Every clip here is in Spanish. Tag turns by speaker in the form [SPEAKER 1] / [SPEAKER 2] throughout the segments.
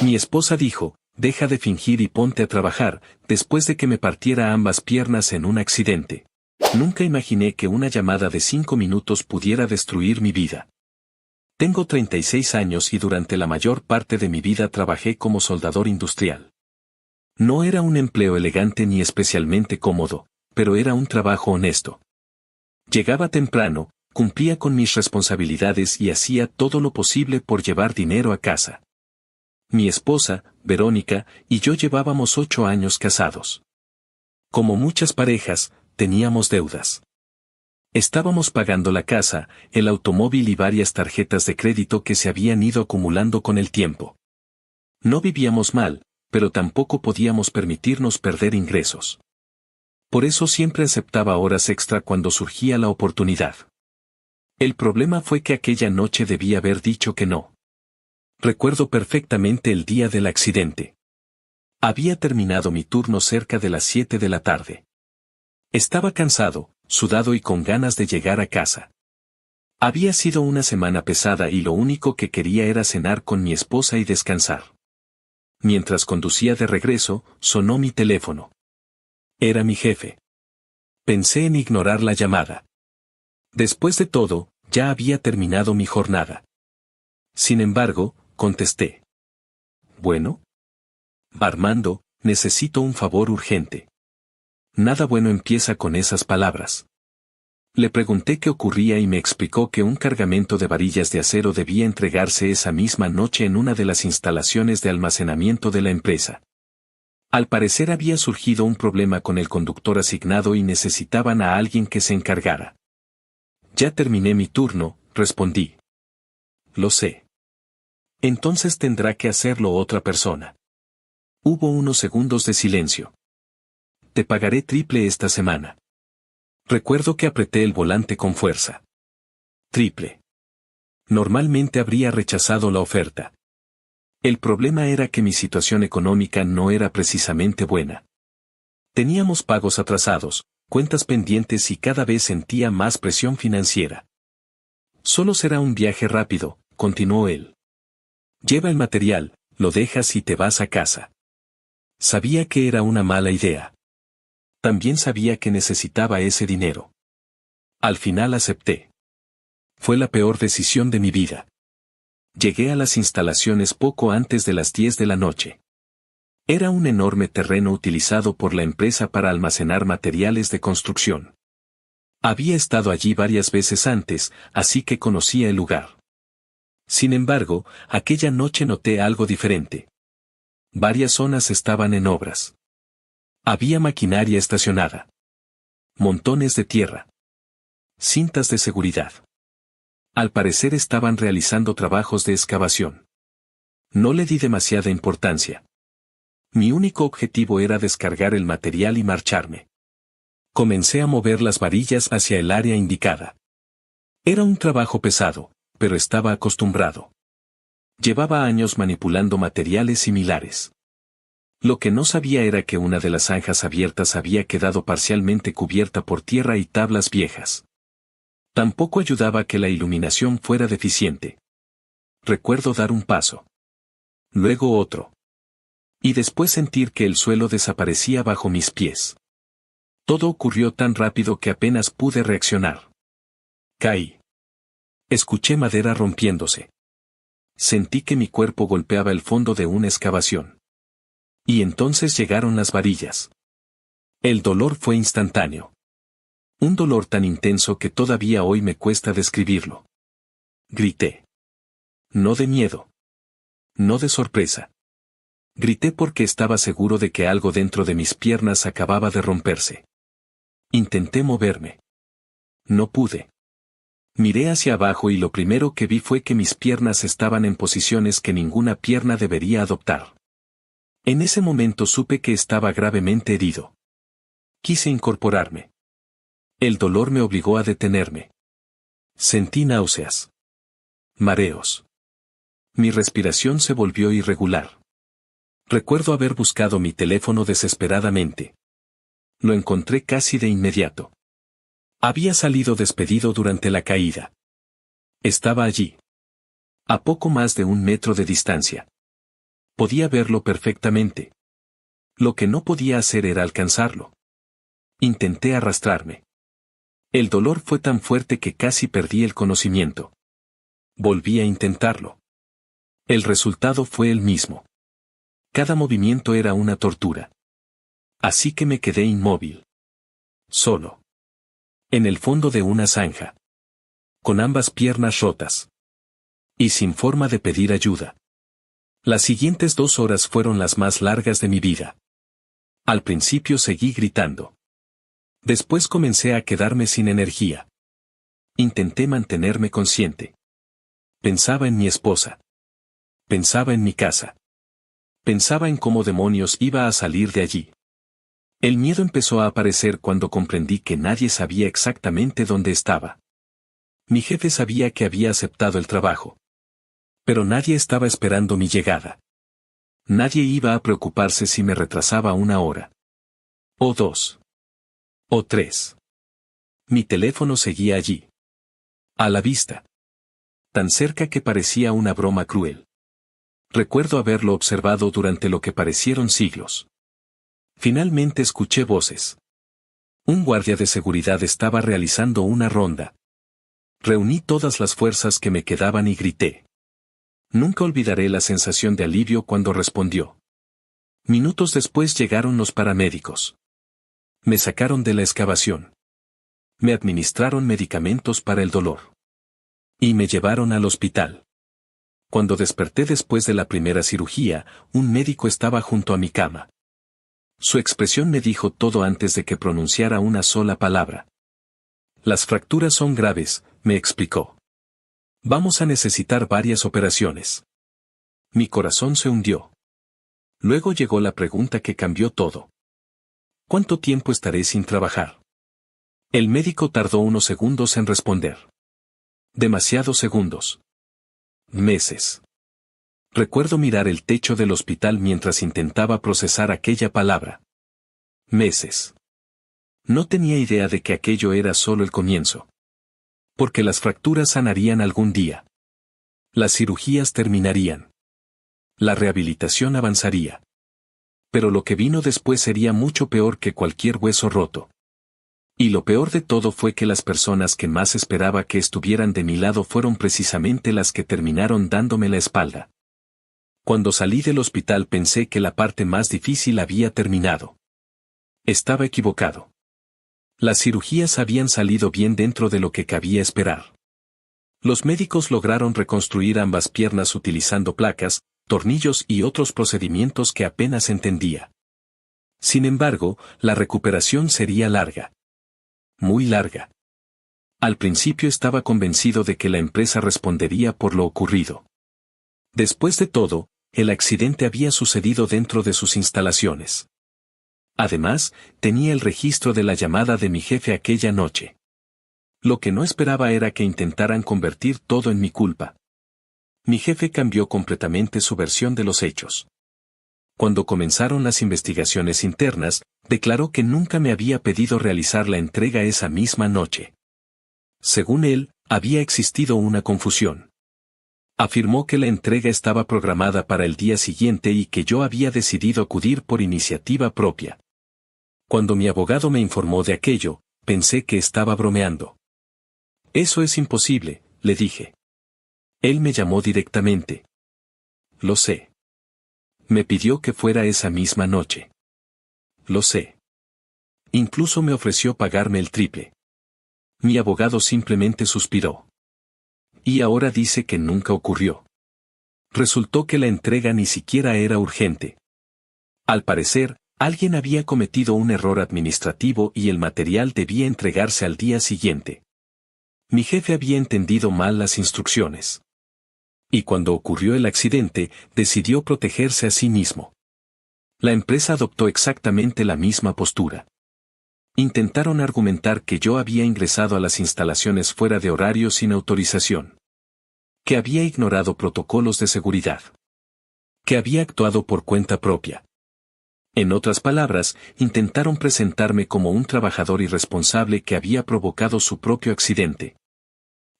[SPEAKER 1] Mi esposa dijo, deja de fingir y ponte a trabajar, después de que me partiera ambas piernas en un accidente. Nunca imaginé que una llamada de 5 minutos pudiera destruir mi vida. Tengo 36 años y durante la mayor parte de mi vida trabajé como soldador industrial. No era un empleo elegante ni especialmente cómodo, pero era un trabajo honesto. Llegaba temprano, cumplía con mis responsabilidades y hacía todo lo posible por llevar dinero a casa. Mi esposa, Verónica, y yo llevábamos 8 años casados. Como muchas parejas, teníamos deudas. Estábamos pagando la casa, el automóvil y varias tarjetas de crédito que se habían ido acumulando con el tiempo. No vivíamos mal, pero tampoco podíamos permitirnos perder ingresos. Por eso siempre aceptaba horas extra cuando surgía la oportunidad. El problema fue que aquella noche debí haber dicho que no. Recuerdo perfectamente el día del accidente. Había terminado mi turno cerca de las 7 de la tarde. Estaba cansado, sudado y con ganas de llegar a casa. Había sido una semana pesada y lo único que quería era cenar con mi esposa y descansar. Mientras conducía de regreso, sonó mi teléfono. Era mi jefe. Pensé en ignorar la llamada. Después de todo, ya había terminado mi jornada. Sin embargo, contesté. Bueno. Armando, necesito un favor urgente. Nada bueno empieza con esas palabras. Le pregunté qué ocurría y me explicó que un cargamento de varillas de acero debía entregarse esa misma noche en una de las instalaciones de almacenamiento de la empresa. Al parecer había surgido un problema con el conductor asignado y necesitaban a alguien que se encargara. Ya terminé mi turno, respondí. Lo sé. Entonces tendrá que hacerlo otra persona. Hubo unos segundos de silencio. Te pagaré triple esta semana. Recuerdo que apreté el volante con fuerza. Triple. Normalmente habría rechazado la oferta. El problema era que mi situación económica no era precisamente buena. Teníamos pagos atrasados, cuentas pendientes y cada vez sentía más presión financiera. Solo será un viaje rápido, continuó él. Lleva el material, lo dejas y te vas a casa. Sabía que era una mala idea. También sabía que necesitaba ese dinero. Al final acepté. Fue la peor decisión de mi vida. Llegué a las instalaciones poco antes de las 10 de la noche. Era un enorme terreno utilizado por la empresa para almacenar materiales de construcción. Había estado allí varias veces antes, así que conocía el lugar. Sin embargo, aquella noche noté algo diferente. Varias zonas estaban en obras. Había maquinaria estacionada. Montones de tierra. Cintas de seguridad. Al parecer estaban realizando trabajos de excavación. No le di demasiada importancia. Mi único objetivo era descargar el material y marcharme. Comencé a mover las varillas hacia el área indicada. Era un trabajo pesado, pero estaba acostumbrado. Llevaba años manipulando materiales similares. Lo que no sabía era que una de las zanjas abiertas había quedado parcialmente cubierta por tierra y tablas viejas. Tampoco ayudaba que la iluminación fuera deficiente. Recuerdo dar un paso. Luego otro. Y después sentir que el suelo desaparecía bajo mis pies. Todo ocurrió tan rápido que apenas pude reaccionar. Caí. Escuché madera rompiéndose. Sentí que mi cuerpo golpeaba el fondo de una excavación. Y entonces llegaron las varillas. El dolor fue instantáneo. Un dolor tan intenso que todavía hoy me cuesta describirlo. Grité. No de miedo. No de sorpresa. Grité porque estaba seguro de que algo dentro de mis piernas acababa de romperse. Intenté moverme. No pude. Miré hacia abajo y lo primero que vi fue que mis piernas estaban en posiciones que ninguna pierna debería adoptar. En ese momento supe que estaba gravemente herido. Quise incorporarme. El dolor me obligó a detenerme. Sentí náuseas. Mareos. Mi respiración se volvió irregular. Recuerdo haber buscado mi teléfono desesperadamente. Lo encontré casi de inmediato. Había salido despedido durante la caída. Estaba allí. A poco más de 1 metro de distancia. Podía verlo perfectamente. Lo que no podía hacer era alcanzarlo. Intenté arrastrarme. El dolor fue tan fuerte que casi perdí el conocimiento. Volví a intentarlo. El resultado fue el mismo. Cada movimiento era una tortura. Así que me quedé inmóvil. Solo. En el fondo de una zanja. Con ambas piernas rotas. Y sin forma de pedir ayuda. Las siguientes 2 horas fueron las más largas de mi vida. Al principio seguí gritando. Después comencé a quedarme sin energía. Intenté mantenerme consciente. Pensaba en mi esposa. Pensaba en mi casa. Pensaba en cómo demonios iba a salir de allí. El miedo empezó a aparecer cuando comprendí que nadie sabía exactamente dónde estaba. Mi jefe sabía que había aceptado el trabajo. Pero nadie estaba esperando mi llegada. Nadie iba a preocuparse si me retrasaba 1 hora. O 2. O 3. Mi teléfono seguía allí. A la vista. Tan cerca que parecía una broma cruel. Recuerdo haberlo observado durante lo que parecieron siglos. Finalmente escuché voces. Un guardia de seguridad estaba realizando una ronda. Reuní todas las fuerzas que me quedaban y grité. Nunca olvidaré la sensación de alivio cuando respondió. Minutos después llegaron los paramédicos. Me sacaron de la excavación. Me administraron medicamentos para el dolor. Y me llevaron al hospital. Cuando desperté después de la primera cirugía, un médico estaba junto a mi cama. Su expresión me dijo todo antes de que pronunciara una sola palabra. Las fracturas son graves, me explicó. Vamos a necesitar varias operaciones. Mi corazón se hundió. Luego llegó la pregunta que cambió todo. ¿Cuánto tiempo estaré sin trabajar? El médico tardó unos segundos en responder. Demasiados segundos. Meses. Recuerdo mirar el techo del hospital mientras intentaba procesar aquella palabra. Meses. No tenía idea de que aquello era solo el comienzo. Porque las fracturas sanarían algún día. Las cirugías terminarían. La rehabilitación avanzaría. Pero lo que vino después sería mucho peor que cualquier hueso roto. Y lo peor de todo fue que las personas que más esperaba que estuvieran de mi lado fueron precisamente las que terminaron dándome la espalda. Cuando salí del hospital pensé que la parte más difícil había terminado. Estaba equivocado. Las cirugías habían salido bien dentro de lo que cabía esperar. Los médicos lograron reconstruir ambas piernas utilizando placas, tornillos y otros procedimientos que apenas entendía. Sin embargo, la recuperación sería larga. Muy larga. Al principio estaba convencido de que la empresa respondería por lo ocurrido. Después de todo, el accidente había sucedido dentro de sus instalaciones. Además, tenía el registro de la llamada de mi jefe aquella noche. Lo que no esperaba era que intentaran convertir todo en mi culpa. Mi jefe cambió completamente su versión de los hechos. Cuando comenzaron las investigaciones internas, declaró que nunca me había pedido realizar la entrega esa misma noche. Según él, había existido una confusión. Afirmó que la entrega estaba programada para el día siguiente y que yo había decidido acudir por iniciativa propia. Cuando mi abogado me informó de aquello, pensé que estaba bromeando. Eso es imposible, le dije. Él me llamó directamente. Lo sé. Me pidió que fuera esa misma noche. Lo sé. Incluso me ofreció pagarme el triple. Mi abogado simplemente suspiró. Y ahora dice que nunca ocurrió. Resultó que la entrega ni siquiera era urgente. Al parecer, alguien había cometido un error administrativo y el material debía entregarse al día siguiente. Mi jefe había entendido mal las instrucciones. Y cuando ocurrió el accidente, decidió protegerse a sí mismo. La empresa adoptó exactamente la misma postura. Intentaron argumentar que yo había ingresado a las instalaciones fuera de horario sin autorización. Que había ignorado protocolos de seguridad. Que había actuado por cuenta propia. En otras palabras, intentaron presentarme como un trabajador irresponsable que había provocado su propio accidente.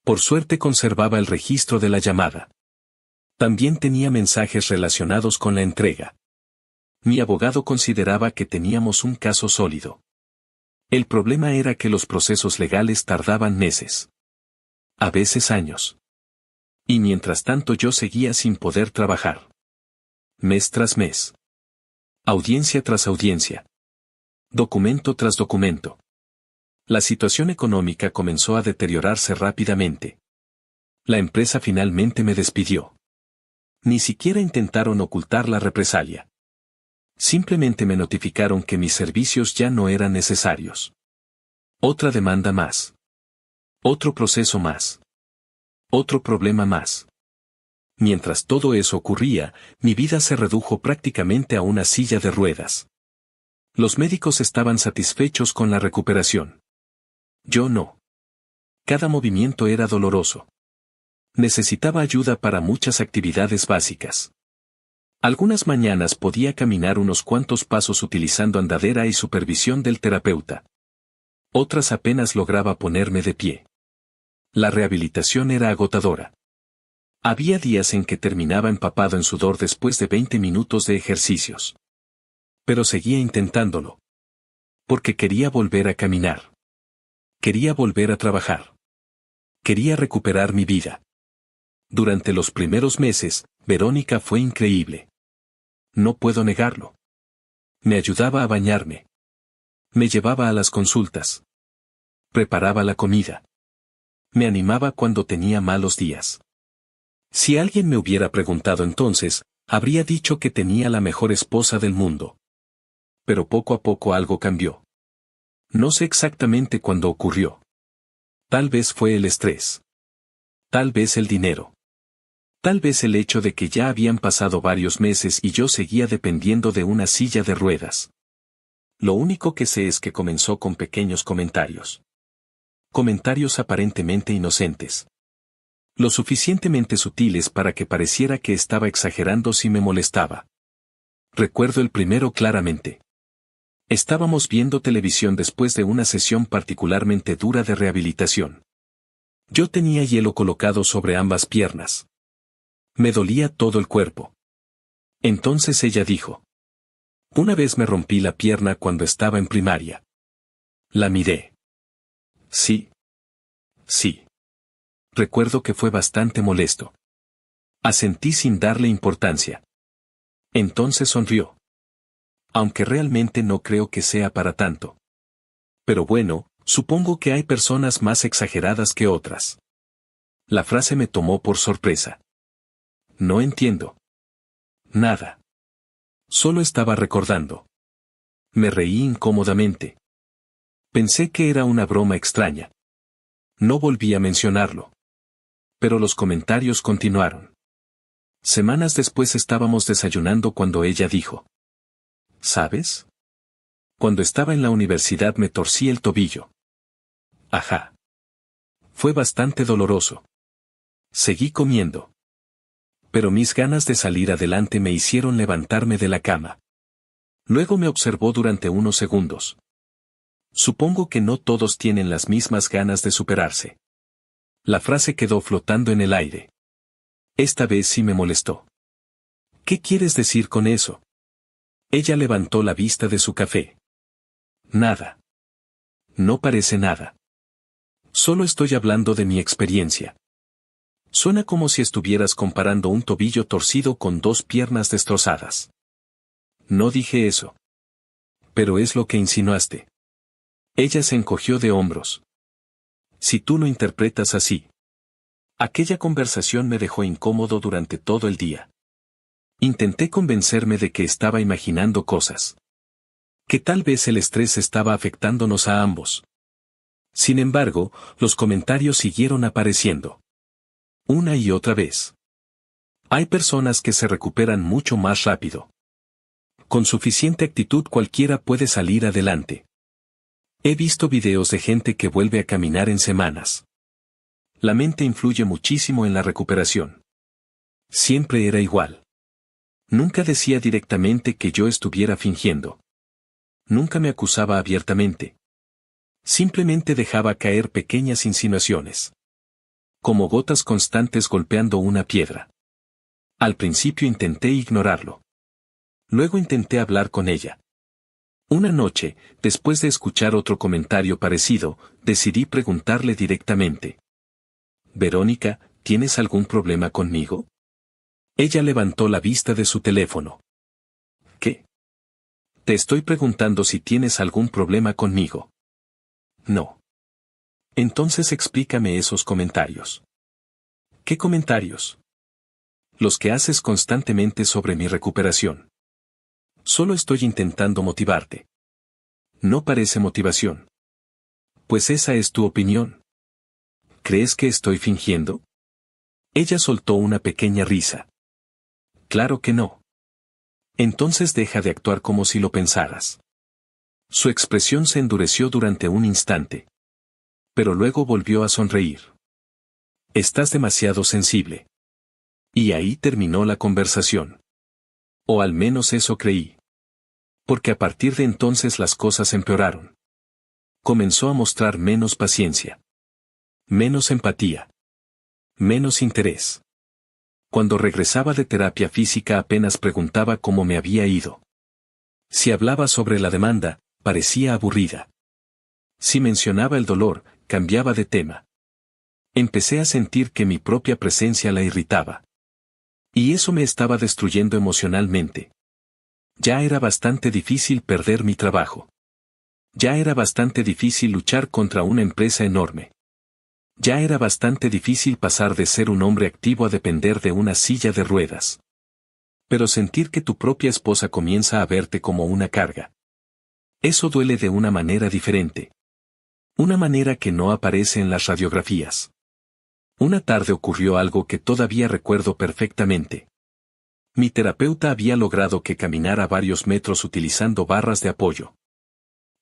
[SPEAKER 1] Por suerte conservaba el registro de la llamada. También tenía mensajes relacionados con la entrega. Mi abogado consideraba que teníamos un caso sólido. El problema era que los procesos legales tardaban meses. A veces años. Y mientras tanto yo seguía sin poder trabajar. Mes tras mes. Audiencia tras audiencia. Documento tras documento. La situación económica comenzó a deteriorarse rápidamente. La empresa finalmente me despidió. Ni siquiera intentaron ocultar la represalia. Simplemente me notificaron que mis servicios ya no eran necesarios. Otra demanda más. Otro proceso más. Otro problema más. Mientras todo eso ocurría, mi vida se redujo prácticamente a una silla de ruedas. Los médicos estaban satisfechos con la recuperación. Yo no. Cada movimiento era doloroso. Necesitaba ayuda para muchas actividades básicas. Algunas mañanas podía caminar unos cuantos pasos utilizando andadera y supervisión del terapeuta. Otras apenas lograba ponerme de pie. La rehabilitación era agotadora. Había días en que terminaba empapado en sudor después de 20 minutos de ejercicios. Pero seguía intentándolo. Porque quería volver a caminar. Quería volver a trabajar. Quería recuperar mi vida. Durante los primeros meses, Verónica fue increíble. No puedo negarlo. Me ayudaba a bañarme. Me llevaba a las consultas. Preparaba la comida. Me animaba cuando tenía malos días. Si alguien me hubiera preguntado entonces, habría dicho que tenía la mejor esposa del mundo. Pero poco a poco algo cambió. No sé exactamente cuándo ocurrió. Tal vez fue el estrés. Tal vez el dinero. Tal vez el hecho de que ya habían pasado varios meses y yo seguía dependiendo de una silla de ruedas. Lo único que sé es que comenzó con pequeños comentarios. Comentarios aparentemente inocentes. Lo suficientemente sutiles para que pareciera que estaba exagerando si me molestaba. Recuerdo el primero claramente. Estábamos viendo televisión después de una sesión particularmente dura de rehabilitación. Yo tenía hielo colocado sobre ambas piernas. Me dolía todo el cuerpo. Entonces ella dijo. Una vez me rompí la pierna cuando estaba en primaria. La miré. Sí. Sí. Recuerdo que fue bastante molesto. Asentí sin darle importancia. Entonces sonrió. Aunque realmente no creo que sea para tanto. Pero bueno, supongo que hay personas más exageradas que otras. La frase me tomó por sorpresa. No entiendo. Nada. Solo estaba recordando. Me reí incómodamente. Pensé que era una broma extraña. No volví a mencionarlo. Pero los comentarios continuaron. Semanas después estábamos desayunando cuando ella dijo. ¿Sabes? Cuando estaba en la universidad me torcí el tobillo. Ajá. Fue bastante doloroso. Seguí comiendo. Pero mis ganas de salir adelante me hicieron levantarme de la cama. Luego me observó durante unos segundos. Supongo que no todos tienen las mismas ganas de superarse. La frase quedó flotando en el aire. Esta vez sí me molestó. ¿Qué quieres decir con eso? Ella levantó la vista de su café. Nada. No parece nada. Solo estoy hablando de mi experiencia. Suena como si estuvieras comparando un tobillo torcido con dos piernas destrozadas. No dije eso. Pero es lo que insinuaste. Ella se encogió de hombros. Si tú lo interpretas así. Aquella conversación me dejó incómodo durante todo el día. Intenté convencerme de que estaba imaginando cosas. Que tal vez el estrés estaba afectándonos a ambos. Sin embargo, los comentarios siguieron apareciendo. Una y otra vez. Hay personas que se recuperan mucho más rápido. Con suficiente actitud cualquiera puede salir adelante. He visto videos de gente que vuelve a caminar en semanas. La mente influye muchísimo en la recuperación. Siempre era igual. Nunca decía directamente que yo estuviera fingiendo. Nunca me acusaba abiertamente. Simplemente dejaba caer pequeñas insinuaciones. Como gotas constantes golpeando una piedra. Al principio intenté ignorarlo. Luego intenté hablar con ella. Una noche, después de escuchar otro comentario parecido, decidí preguntarle directamente. Verónica, ¿tienes algún problema conmigo? Ella levantó la vista de su teléfono. ¿Qué? Te estoy preguntando si tienes algún problema conmigo. No. Entonces explícame esos comentarios. ¿Qué comentarios? Los que haces constantemente sobre mi recuperación. Solo estoy intentando motivarte. No parece motivación. Pues esa es tu opinión. ¿Crees que estoy fingiendo? Ella soltó una pequeña risa. Claro que no. Entonces deja de actuar como si lo pensaras. Su expresión se endureció durante un instante. Pero luego volvió a sonreír. Estás demasiado sensible. Y ahí terminó la conversación. O al menos eso creí. Porque a partir de entonces las cosas empeoraron. Comenzó a mostrar menos paciencia. Menos empatía. Menos interés. Cuando regresaba de terapia física apenas preguntaba cómo me había ido. Si hablaba sobre la demanda, parecía aburrida. Si mencionaba el dolor, cambiaba de tema. Empecé a sentir que mi propia presencia la irritaba. Y eso me estaba destruyendo emocionalmente. Ya era bastante difícil perder mi trabajo. Ya era bastante difícil luchar contra una empresa enorme. Ya era bastante difícil pasar de ser un hombre activo a depender de una silla de ruedas. Pero sentir que tu propia esposa comienza a verte como una carga. Eso duele de una manera diferente. Una manera que no aparece en las radiografías. Una tarde ocurrió algo que todavía recuerdo perfectamente. Mi terapeuta había logrado que caminara varios metros utilizando barras de apoyo.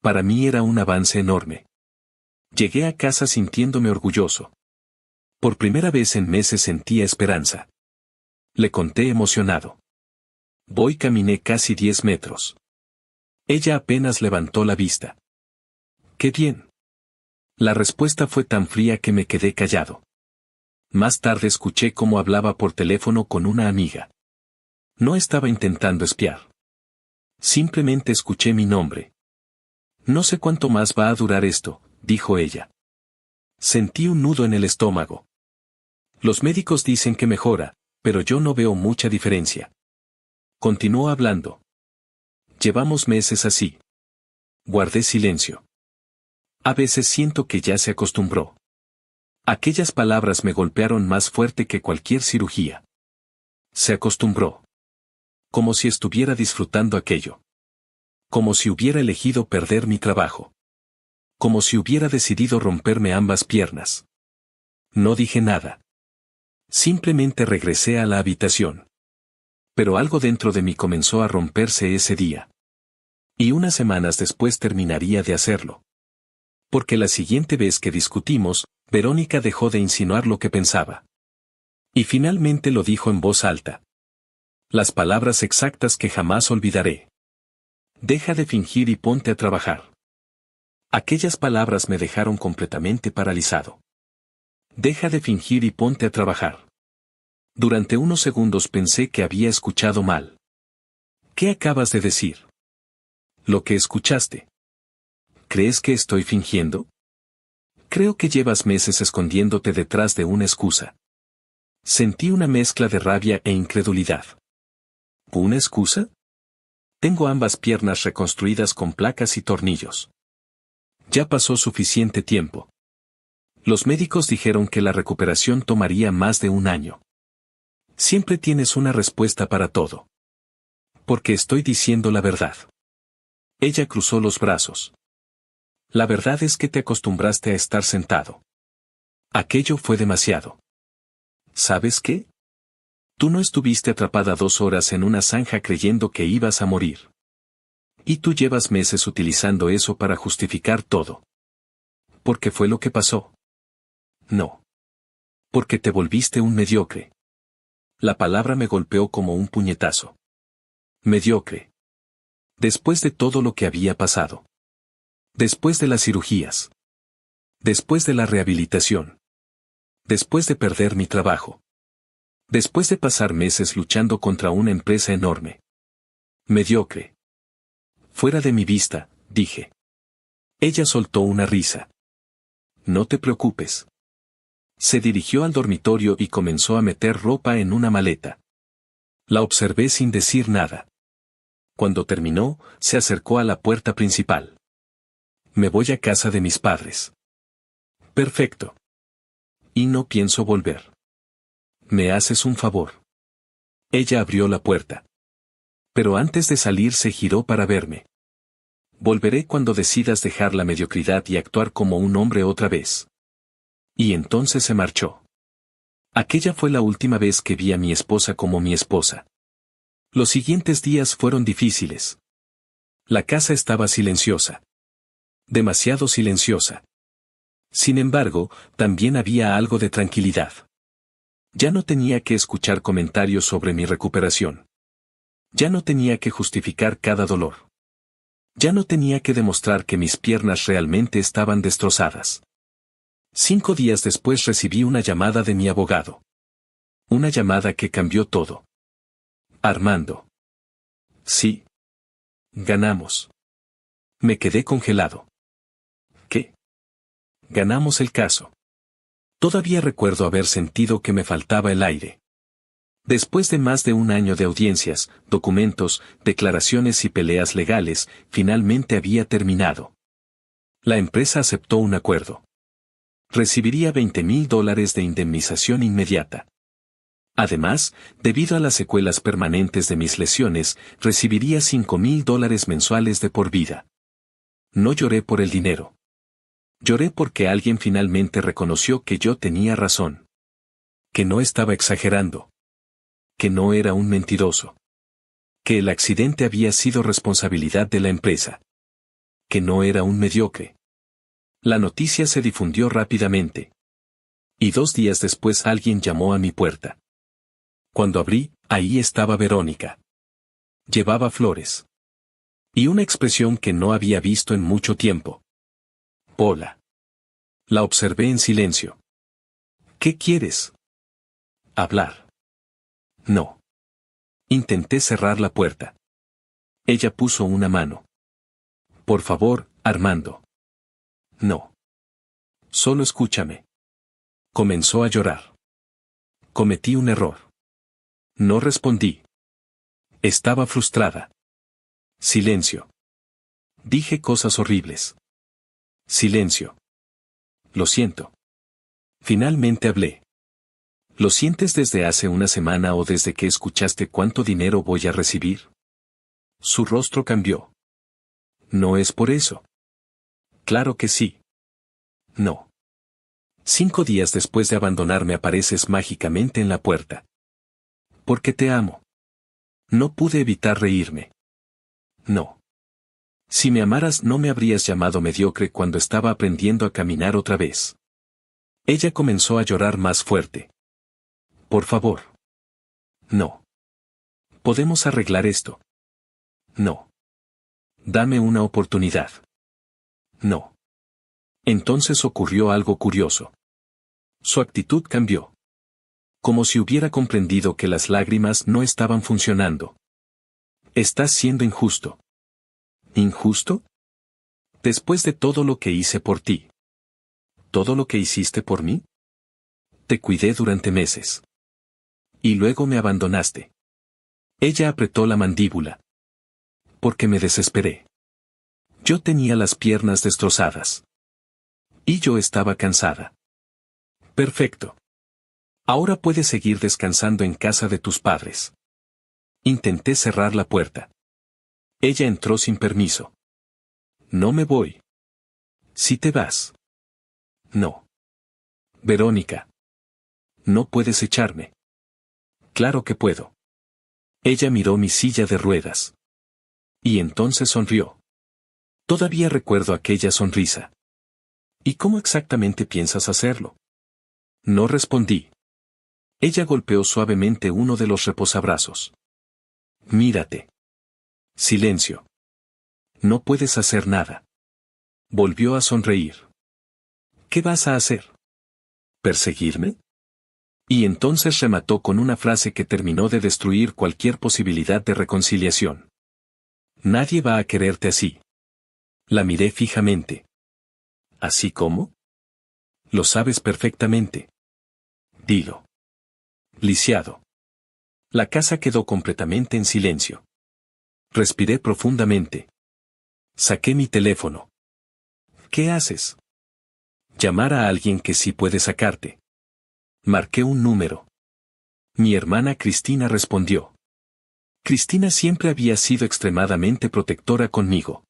[SPEAKER 1] Para mí era un avance enorme. Llegué a casa sintiéndome orgulloso. Por primera vez en meses sentía esperanza. Le conté emocionado. Caminé casi 10 metros. Ella apenas levantó la vista. ¡Qué bien! La respuesta fue tan fría que me quedé callado. Más tarde escuché cómo hablaba por teléfono con una amiga. No estaba intentando espiar. Simplemente escuché mi nombre. No sé cuánto más va a durar esto, dijo ella. Sentí un nudo en el estómago. Los médicos dicen que mejora, pero yo no veo mucha diferencia. Continuó hablando. Llevamos meses así. Guardé silencio. A veces siento que ya se acostumbró. Aquellas palabras me golpearon más fuerte que cualquier cirugía. Se acostumbró. Como si estuviera disfrutando aquello. Como si hubiera elegido perder mi trabajo. Como si hubiera decidido romperme ambas piernas. No dije nada. Simplemente regresé a la habitación. Pero algo dentro de mí comenzó a romperse ese día. Y unas semanas después terminaría de hacerlo. Porque la siguiente vez que discutimos, Verónica dejó de insinuar lo que pensaba. Y finalmente lo dijo en voz alta. Las palabras exactas que jamás olvidaré. Deja de fingir y ponte a trabajar. Aquellas palabras me dejaron completamente paralizado. Deja de fingir y ponte a trabajar. Durante unos segundos pensé que había escuchado mal. ¿Qué acabas de decir? Lo que escuchaste. ¿Crees que estoy fingiendo? Creo que llevas meses escondiéndote detrás de una excusa. Sentí una mezcla de rabia e incredulidad. ¿Una excusa? Tengo ambas piernas reconstruidas con placas y tornillos. Ya pasó suficiente tiempo. Los médicos dijeron que la recuperación tomaría más de un año. Siempre tienes una respuesta para todo. Porque estoy diciendo la verdad. Ella cruzó los brazos. La verdad es que te acostumbraste a estar sentado. Aquello fue demasiado. ¿Sabes qué? Tú no estuviste atrapada 2 horas en una zanja creyendo que ibas a morir. Y tú llevas meses utilizando eso para justificar todo. ¿Por qué fue lo que pasó? No. Porque te volviste un mediocre. La palabra me golpeó como un puñetazo. Mediocre. Después de todo lo que había pasado. Después de las cirugías. Después de la rehabilitación. Después de perder mi trabajo. Después de pasar meses luchando contra una empresa enorme. Mediocre. Fuera de mi vista, dije. Ella soltó una risa. No te preocupes. Se dirigió al dormitorio y comenzó a meter ropa en una maleta. La observé sin decir nada. Cuando terminó, se acercó a la puerta principal. Me voy a casa de mis padres. Perfecto. Y no pienso volver. ¿Me haces un favor? Ella abrió la puerta. Pero antes de salir se giró para verme. Volveré cuando decidas dejar la mediocridad y actuar como un hombre otra vez. Y entonces se marchó. Aquella fue la última vez que vi a mi esposa como mi esposa. Los siguientes días fueron difíciles. La casa estaba silenciosa. Demasiado silenciosa. Sin embargo, también había algo de tranquilidad. Ya no tenía que escuchar comentarios sobre mi recuperación. Ya no tenía que justificar cada dolor. Ya no tenía que demostrar que mis piernas realmente estaban destrozadas. 5 días después recibí una llamada de mi abogado. Una llamada que cambió todo. Armando. Sí. Ganamos. Me quedé congelado. ¿Qué? Ganamos el caso. Todavía recuerdo haber sentido que me faltaba el aire. Después de más de un año de audiencias, documentos, declaraciones y peleas legales, finalmente había terminado. La empresa aceptó un acuerdo. Recibiría $20,000 de indemnización inmediata. Además, debido a las secuelas permanentes de mis lesiones, recibiría $5,000 mensuales de por vida. No lloré por el dinero. Lloré porque alguien finalmente reconoció que yo tenía razón. Que no estaba exagerando. Que no era un mentiroso. Que el accidente había sido responsabilidad de la empresa. Que no era un mediocre. La noticia se difundió rápidamente. Y 2 días después alguien llamó a mi puerta. Cuando abrí, ahí estaba Verónica. Llevaba flores. Y una expresión que no había visto en mucho tiempo. Hola. La observé en silencio. ¿Qué quieres? Hablar. No. Intenté cerrar la puerta. Ella puso una mano. Por favor, Armando. No. Solo escúchame. Comenzó a llorar. Cometí un error. No respondí. Estaba frustrada. Silencio. Dije cosas horribles. Silencio. Lo siento. Finalmente hablé. ¿Lo sientes desde hace una semana o desde que escuchaste cuánto dinero voy a recibir? Su rostro cambió. No es por eso. Claro que sí. No. 5 días después de abandonarme apareces mágicamente en la puerta. Porque te amo. No pude evitar reírme. No. Si me amaras no me habrías llamado mediocre cuando estaba aprendiendo a caminar otra vez. Ella comenzó a llorar más fuerte. Por favor. No. ¿Podemos arreglar esto? No. Dame una oportunidad. No. Entonces ocurrió algo curioso. Su actitud cambió. Como si hubiera comprendido que las lágrimas no estaban funcionando. Estás siendo injusto. ¿Injusto? Después de todo lo que hice por ti. ¿Todo lo que hiciste por mí? Te cuidé durante meses. Y luego me abandonaste. Ella apretó la mandíbula. Porque me desesperé. Yo tenía las piernas destrozadas. Y yo estaba cansada. Perfecto. Ahora puedes seguir descansando en casa de tus padres. Intenté cerrar la puerta. Ella entró sin permiso. No me voy. Si te vas. No. Verónica. No puedes echarme. Claro que puedo. Ella miró mi silla de ruedas. Y entonces sonrió. Todavía recuerdo aquella sonrisa. ¿Y cómo exactamente piensas hacerlo? No respondí. Ella golpeó suavemente uno de los reposabrazos. Mírate. Silencio. No puedes hacer nada. Volvió a sonreír. ¿Qué vas a hacer? ¿Perseguirme? Y entonces remató con una frase que terminó de destruir cualquier posibilidad de reconciliación. Nadie va a quererte así. La miré fijamente. ¿Así como? Lo sabes perfectamente. Dilo. Lisiado. La casa quedó completamente en silencio. Respiré profundamente. Saqué mi teléfono. ¿Qué haces? Llamar a alguien que sí puede sacarte. Marqué un número. Mi hermana Cristina respondió. Cristina siempre había sido extremadamente protectora conmigo.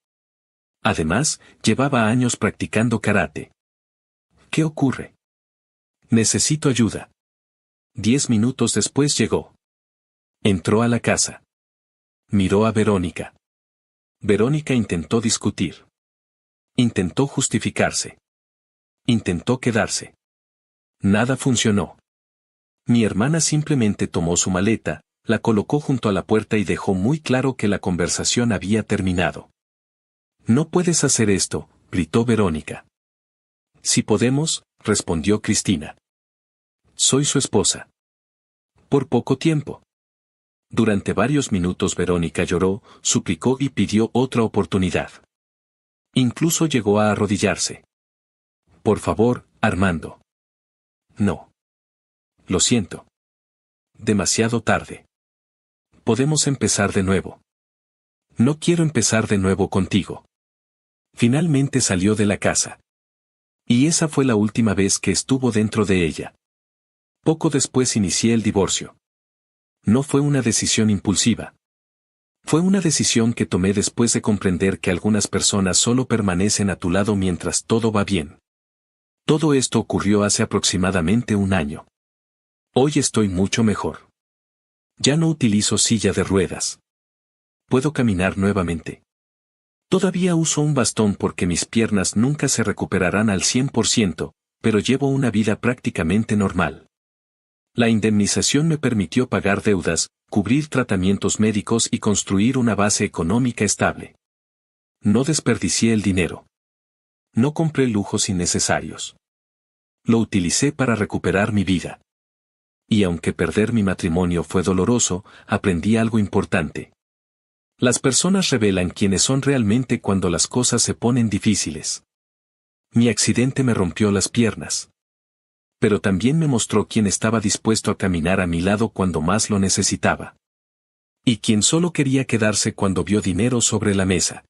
[SPEAKER 1] Además, llevaba años practicando karate. ¿Qué ocurre? Necesito ayuda. 10 minutos después llegó. Entró a la casa. Miró a Verónica. Verónica intentó discutir. Intentó justificarse. Intentó quedarse. Nada funcionó. Mi hermana simplemente tomó su maleta, la colocó junto a la puerta y dejó muy claro que la conversación había terminado. No puedes hacer esto, gritó Verónica. Si podemos, respondió Cristina. Soy su esposa. Por poco tiempo. Durante varios minutos Verónica lloró, suplicó y pidió otra oportunidad. Incluso llegó a arrodillarse. Por favor, Armando. No. Lo siento. Demasiado tarde. Podemos empezar de nuevo. No quiero empezar de nuevo contigo. Finalmente salió de la casa. Y esa fue la última vez que estuvo dentro de ella. Poco después inicié el divorcio. No fue una decisión impulsiva. Fue una decisión que tomé después de comprender que algunas personas solo permanecen a tu lado mientras todo va bien. Todo esto ocurrió hace aproximadamente un año. Hoy estoy mucho mejor. Ya no utilizo silla de ruedas. Puedo caminar nuevamente. Todavía uso un bastón porque mis piernas nunca se recuperarán al 100%, pero llevo una vida prácticamente normal. La indemnización me permitió pagar deudas, cubrir tratamientos médicos y construir una base económica estable. No desperdicié el dinero. No compré lujos innecesarios. Lo utilicé para recuperar mi vida. Y aunque perder mi matrimonio fue doloroso, aprendí algo importante. Las personas revelan quiénes son realmente cuando las cosas se ponen difíciles. Mi accidente me rompió las piernas. Pero también me mostró quién estaba dispuesto a caminar a mi lado cuando más lo necesitaba. Y quien solo quería quedarse cuando vio dinero sobre la mesa.